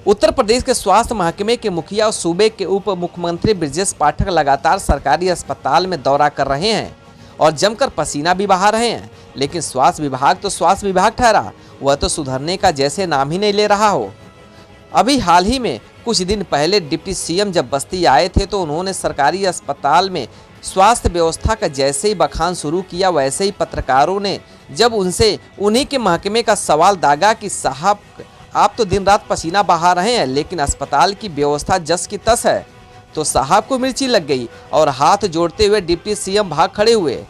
उत्तर प्रदेश के स्वास्थ्य महकमे के मुखिया और सूबे के उप मुख्यमंत्री ब्रजेश पाठक लगातार सरकारी अस्पताल में दौरा कर रहे हैं और जमकर पसीना भी बहा रहे हैं, लेकिन स्वास्थ्य विभाग तो स्वास्थ्य विभाग ठहरा, वह तो सुधरने का जैसे नाम ही नहीं ले रहा हो। अभी हाल ही में कुछ दिन पहले डिप्टी सीएम जब बस्ती आए थे तो उन्होंने सरकारी अस्पताल में स्वास्थ्य व्यवस्था का जैसे ही बखान शुरू किया, वैसे ही पत्रकारों ने जब उनसे उन्हीं के महकमे का सवाल दागा कि साहब आप तो दिन रात पसीना बहा रहे हैं लेकिन अस्पताल की व्यवस्था जस की तस है, तो साहब को मिर्ची लग गई और हाथ जोड़ते हुए डिप्टी सीएम भाग खड़े हुए।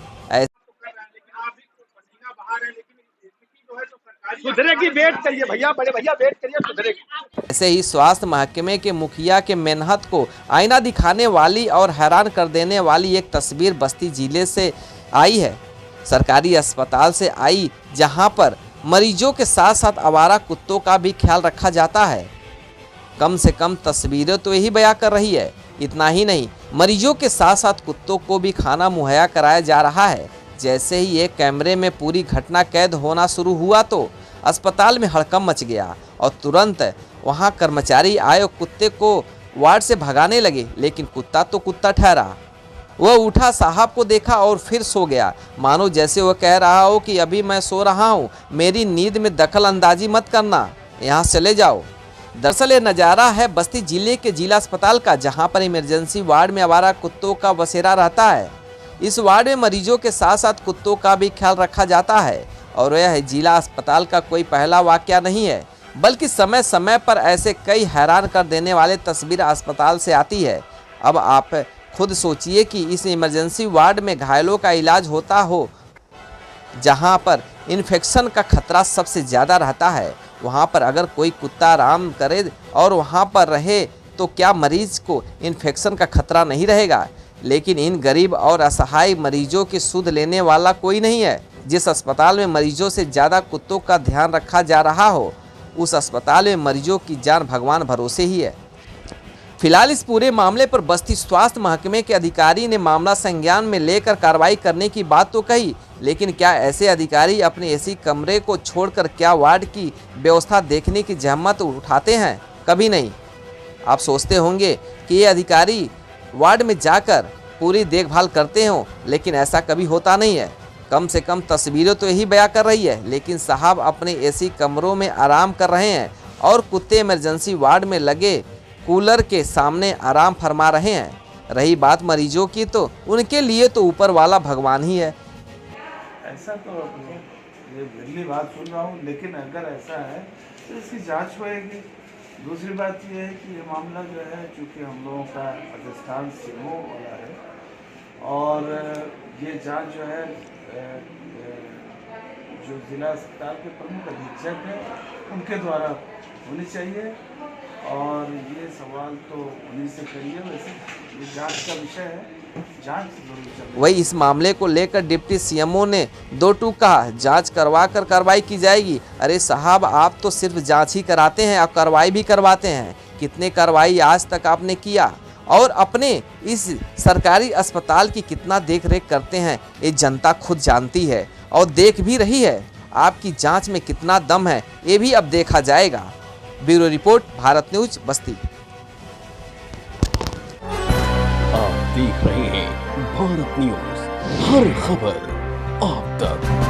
सुधरेगी, वेट करिए भैया, बड़े भैया वेट करिए, सुधरेगी। ऐसे ही स्वास्थ्य महकमे के मुखिया के मेहनत को आईना दिखाने वाली और हैरान कर देने वाली एक तस्वीर बस्ती जिले से आई है। सरकारी अस्पताल से आई, जहां पर मरीजों के साथ साथ आवारा कुत्तों का भी ख्याल रखा जाता है। कम से कम तस्वीरें तो यही बयां कर रही है। इतना ही नहीं, मरीजों के साथ साथ कुत्तों को भी खाना मुहैया कराया जा रहा है। जैसे ही एक कैमरे में पूरी घटना कैद होना शुरू हुआ तो अस्पताल में हड़कंप मच गया और तुरंत वहां कर्मचारी आए और कुत्ते को वार्ड से भगाने लगे, लेकिन कुत्ता तो कुत्ता ठहरा। वह उठा, साहब को देखा और फिर सो गया, मानो जैसे वह कह रहा हो कि अभी मैं सो रहा हूँ, मेरी नींद में दखल अंदाजी मत करना, यहाँ चले जाओ। दरअसल ये नज़ारा है बस्ती जिले के जिला अस्पताल का, जहाँ पर इमरजेंसी वार्ड में आवारा कुत्तों का बसेरा रहता है। इस वार्ड में मरीजों के साथ साथ कुत्तों का भी ख्याल रखा जाता है और यह जिला अस्पताल का कोई पहला वाकया नहीं है, बल्कि समय समय पर ऐसे कई हैरान कर देने वाले तस्वीर अस्पताल से आती है। अब आप खुद सोचिए कि इस इमरजेंसी वार्ड में घायलों का इलाज होता हो, जहां पर इन्फेक्शन का खतरा सबसे ज़्यादा रहता है, वहां पर अगर कोई कुत्ता आराम करे और वहां पर रहे तो क्या मरीज को इन्फेक्शन का खतरा नहीं रहेगा? लेकिन इन गरीब और असहाय मरीजों की सुध लेने वाला कोई नहीं है। जिस अस्पताल में मरीजों से ज़्यादा कुत्तों का ध्यान रखा जा रहा हो, उस अस्पताल में मरीजों की जान भगवान भरोसे ही है। फिलहाल इस पूरे मामले पर बस्ती स्वास्थ्य महकमे के अधिकारी ने मामला संज्ञान में लेकर कार्रवाई करने की बात तो कही, लेकिन क्या ऐसे अधिकारी अपने एसी कमरे को छोड़कर क्या वार्ड की व्यवस्था देखने की जहमत उठाते हैं? कभी नहीं। आप सोचते होंगे कि ये अधिकारी वार्ड में जाकर पूरी देखभाल करते हों, लेकिन ऐसा कभी होता नहीं है। कम से कम तस्वीरें तो यही बयां कर रही है, लेकिन साहब अपने एसी कमरों में आराम कर रहे हैं और कुत्ते इमरजेंसी वार्ड में लगे कूलर के सामने आराम फरमा रहे हैं। रही बात मरीजों की, तो उनके लिए तो ऊपर वाला भगवान ही है। ऐसा तो ये पहली बात सुन रहा हूँ, लेकिन अगर ऐसा है तो इसकी जांच होएगी। दूसरी बात ये है कि ये मामला जो है, चूँकि हम लोगों का प्रतिष्ठान सीमो वाला है और ये जांच जो है जो जिला अस्पताल के प्रमुख अधीक्षक हैं उनके द्वारा होनी चाहिए और ये सवाल तो उन्हीं से करिए। वैसे ये जांच का विषय है, जांच जरूर चल रही है। वही इस मामले को लेकर डिप्टी सीएमओ ने दो टूक कहा, जांच करवा कर कार्रवाई की जाएगी। अरे साहब, आप तो सिर्फ जांच ही कराते हैं, आप कार्रवाई भी करवाते हैं। कितने कार्रवाई आज तक आपने किया और अपने इस सरकारी अस्पताल की कितना देख रेख करते हैं, ये जनता खुद जानती है और देख भी रही है। आपकी जांच में कितना दम है, ये भी अब देखा जाएगा। ब्यूरो रिपोर्ट, भारत न्यूज, बस्ती। आप देख रहे हैं भारत न्यूज, हर खबर आप तक।